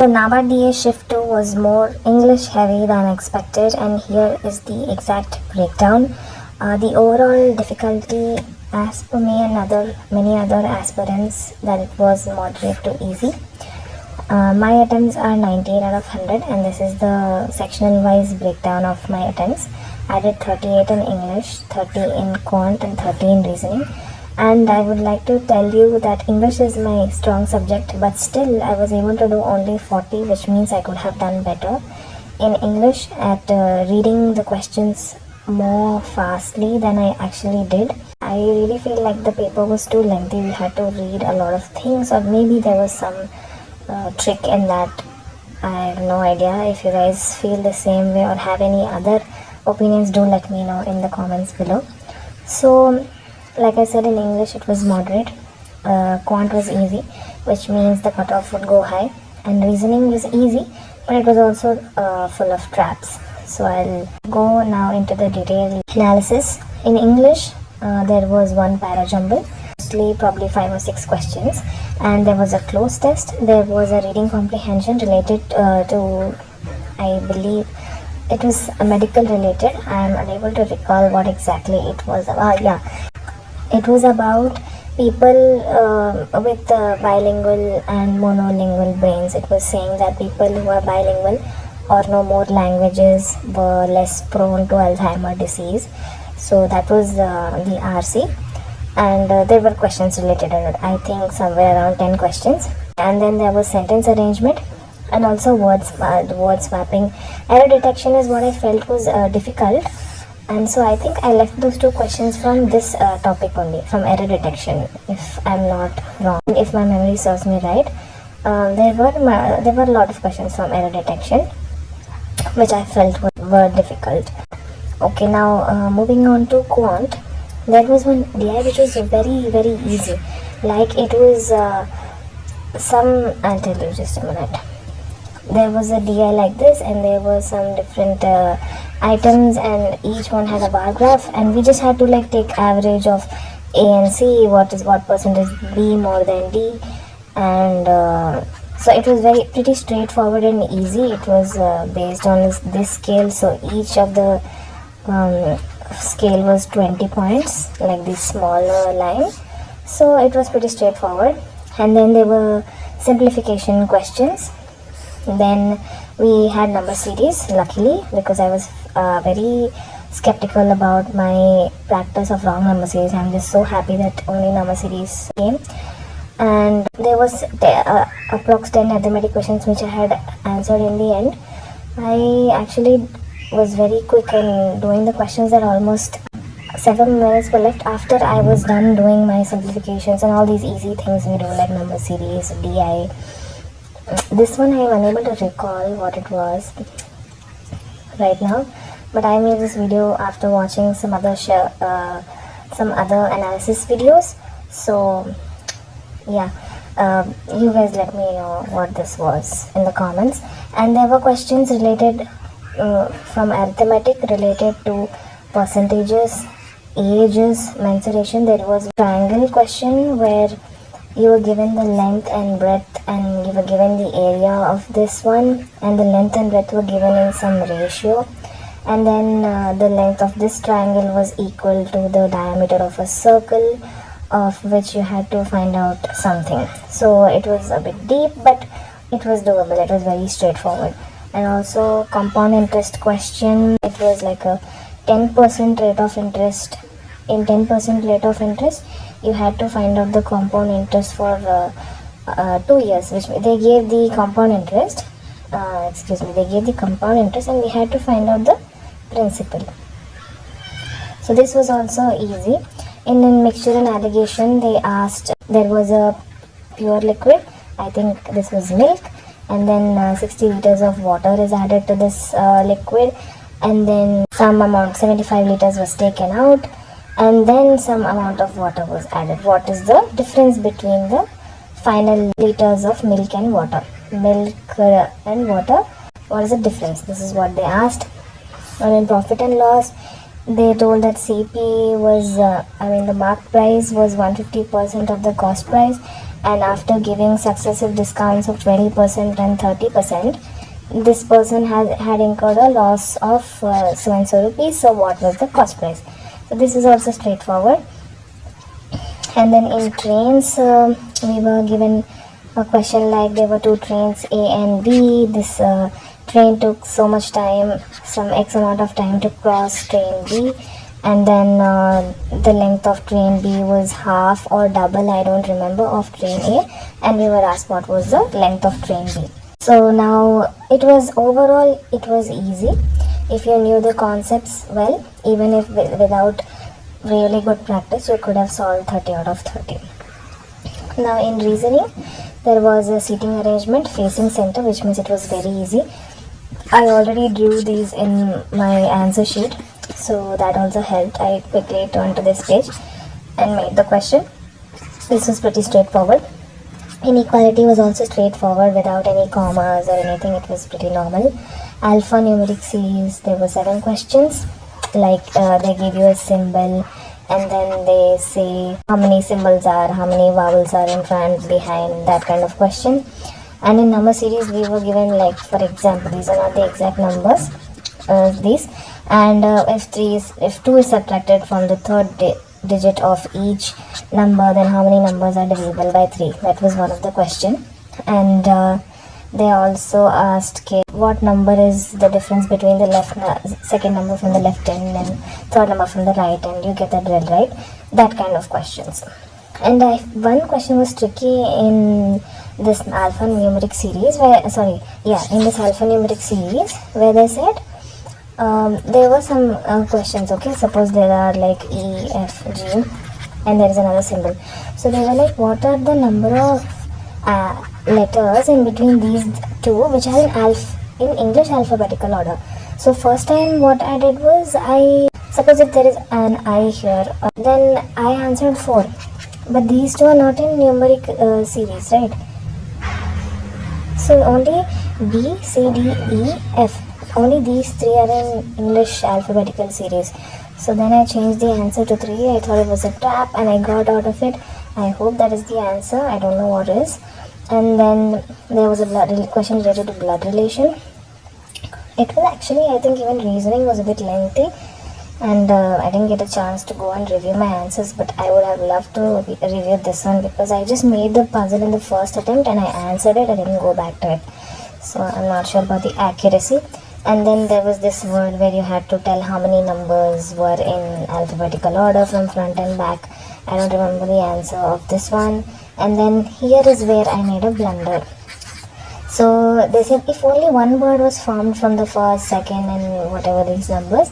The Nabard DA Shift 2 was more English heavy than expected, and here is the exact breakdown. The overall difficulty, as per me and many other aspirants, that it was moderate to easy. My attempts are 98 out of 100, and this is the sectional wise breakdown of my attempts. I did 38 in English, 30 in quant, and 30 in reasoning. And I would like to tell you that English is my strong subject, but still I was able to do only 40, which means I could have done better in English at reading the questions more fastly than I actually did. I really feel like the paper was too lengthy. We had to read a lot of things, or maybe there was some trick in that. I have no idea. If you guys feel the same way or have any other opinions, do let me know in the comments below. So like I said, in English it was moderate, quant was easy, which means the cutoff would go high, and reasoning was easy, but it was also full of traps. So I'll go now into the detailed analysis. In English, there was one para-jumble, mostly probably 5 or 6 questions, and there was a cloze test. There was a reading comprehension related to, I believe, it was medical related. I am unable to recall what exactly it was. It was about people with bilingual and monolingual brains. It was saying that people who are bilingual or know more languages were less prone to Alzheimer's disease. So that was the RC, and there were questions related to it. I think somewhere around 10 questions. And then there was sentence arrangement and also word swapping. Error detection is what I felt was difficult. And so I think I left those 2 questions from this topic only, from error detection, if I'm not wrong. If my memory serves me right, there were a lot of questions from error detection, which I felt were difficult. Okay, now moving on to quant, there was one DI which was very, very easy. Like it was I'll tell you just a minute. There was a DI like this, and there were some different items, and each one had a bar graph, and we just had to like take average of A and C, what percentage B more than D, and so it was pretty straightforward and easy. It was based on this scale, so each of the scale was 20 points, like this smaller line, so it was pretty straightforward. And then there were simplification questions. Then we had number series, luckily, because I was very skeptical about my practice of wrong number series. I'm just so happy that only number series came. And there was approx 10 arithmetic questions which I had answered in the end. I actually was very quick in doing the questions, that almost 7 minutes were left after I was done doing my simplifications and all these easy things we do, like number series, DI. This one I am unable to recall what it was right now, but I made this video after watching some other analysis videos. So yeah, you guys let me know what this was in the comments. And there were questions related from arithmetic related to percentages, ages, mensuration. There was a triangle question where you were given the length and breadth, and you were given the area of this one, and the length and breadth were given in some ratio, and then the length of this triangle was equal to the diameter of a circle, of which you had to find out something. So it was a bit deep, but it was doable. It was very straightforward. And also compound interest question. It was like a 10% rate of interest. In 10% rate of interest, you had to find out the compound interest for 2 years, which they gave the compound interest. They gave the compound interest, and we had to find out the principal. So this was also easy. In mixture and aggregation, they asked, there was a pure liquid, I think this was milk, and then 60 liters of water is added to this liquid, and then some amount, 75 liters was taken out, and then some amount of water was added. What is the difference between the final liters of milk and water? What is the difference? This is what they asked. And in profit and loss, They told that CP was, the mark price was 150% of the cost price, and after giving successive discounts of 20% and 30%, this person had incurred a loss of so and so rupees. So, what was the cost price? So, this is also straightforward. And then in trains, we were given a question like there were two trains A and B. This train took so much time, some X amount of time to cross train B, and then the length of train B was half or double, I don't remember, of train A, and we were asked what was the length of train B. So now it was easy if you knew the concepts well. Even if without really good practice, you could have solved 30 out of 30. Now in reasoning, there was a seating arrangement facing center, which means it was very easy. I already drew these in my answer sheet, so that also helped. I quickly turned to this page and made the question. This was pretty straightforward. Inequality was also straightforward without any commas or anything. It was pretty normal. Alphanumeric series, there were 7 questions. Like they give you a symbol and then they say how many symbols are, how many vowels are in front, behind, that kind of question. And in number series, we were given, like, for example, these are not the exact numbers, these, and if 2 is subtracted from the third digit of each number, then how many numbers are divisible by 3? That was one of the question. And they also asked what number is the difference between the second number from the left end and third number from the right end. You get the drill, right? That kind of questions. And one question was tricky in this alphanumeric series where they said there were some questions. Okay, suppose there are like E, F, G, and there is another symbol. So they were like, what are the number of letters in between these two, which are in English alphabetical order? So first time what I did was, suppose if there is an I here, then I answered 4. But these two are not in numeric series, right? So only B, C, D, E, F. Only these 3 are in English alphabetical series. So then I changed the answer to 3. I thought it was a trap and I got out of it. I hope that is the answer. I don't know what is. And then there was a question related to blood relation. It was actually, I think even reasoning was a bit lengthy. And I didn't get a chance to go and review my answers, but I would have loved to review this one because I just made the puzzle in the first attempt and I answered it. I didn't go back to it. So I'm not sure about the accuracy. And then there was this word where you had to tell how many numbers were in alphabetical order from front and back. I don't remember the answer of this one. And then here is where I made a blunder. So they said if only one word was formed from the first, second and whatever these numbers,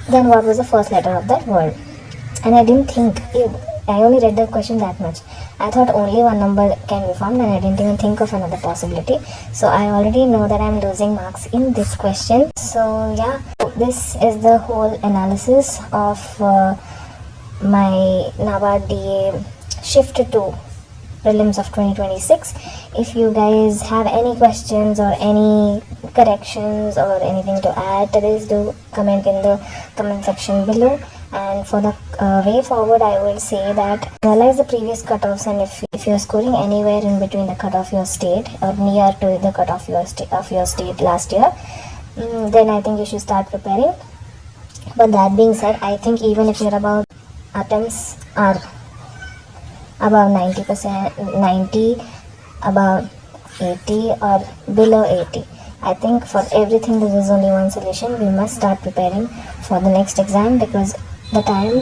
then what was the first letter of that word? And I didn't think. I only read the question that much. I thought only one number can be formed and I didn't even think of another possibility. So I already know that I'm losing marks in this question. So yeah, this is the whole analysis of my Nabard DA Shift 2 prelims of 2026. If you guys have any questions or any corrections or anything to add to this, do comment in the comment section below. And for the way forward, I will say that analyze the previous cutoffs, and if you're scoring anywhere in between the cutoff your state or near to the cutoff of your state last year, then I think you should start preparing. But that being said, I think even if your about attempts are above 90%, 90, above 80 or below 80, I think for everything there is only one solution. We must start preparing for the next exam because the time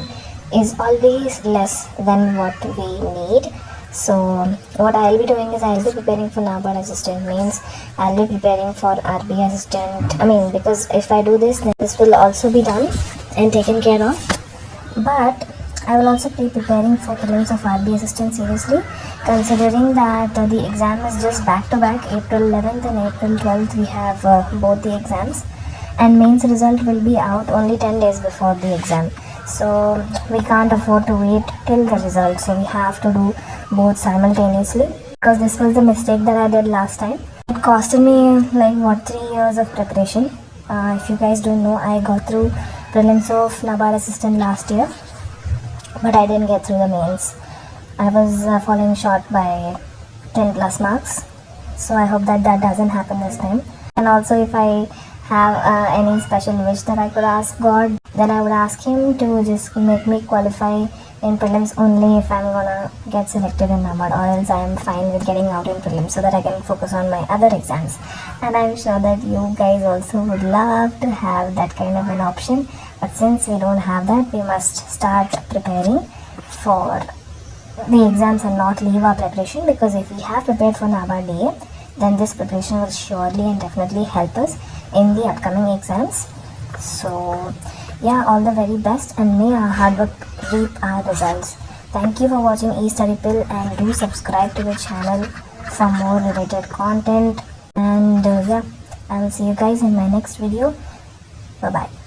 is always less than what we need. So what I'll be doing is I'll be preparing for Nabard assistant mains. I'll be preparing for RB assistant. Because if I do this, then this will also be done and taken care of. But I will also be preparing for prelims of RB assistant seriously, considering that the exam is just back to back. April 11th and April 12th we have both the exams, and mains result will be out only 10 days before the exam. So we can't afford to wait till the result. So we have to do both simultaneously, because this was the mistake that I did last time. It costed me 3 years of preparation. If you guys don't know, I got through prelims of Nabard assistant last year, but I didn't get through the mains. I was falling short by 10 plus marks, so I hope that that doesn't happen this time. And also, if I have any special wish that I could ask God, then I would ask Him to just make me qualify in prelims only if I'm gonna get selected in Nabard, or else I'm fine with getting out in prelims so that I can focus on my other exams. And I'm sure that you guys also would love to have that kind of an option, but since we don't have that, we must start preparing for the exams and not leave our preparation, because if we have prepared for Nabard DA, then this preparation will surely and definitely help us in the upcoming exams. So yeah, all the very best, and may our hard work reap our results. Thank you for watching eStudy Pill, and do subscribe to the channel for more related content. And yeah, I will see you guys in my next video. Bye bye.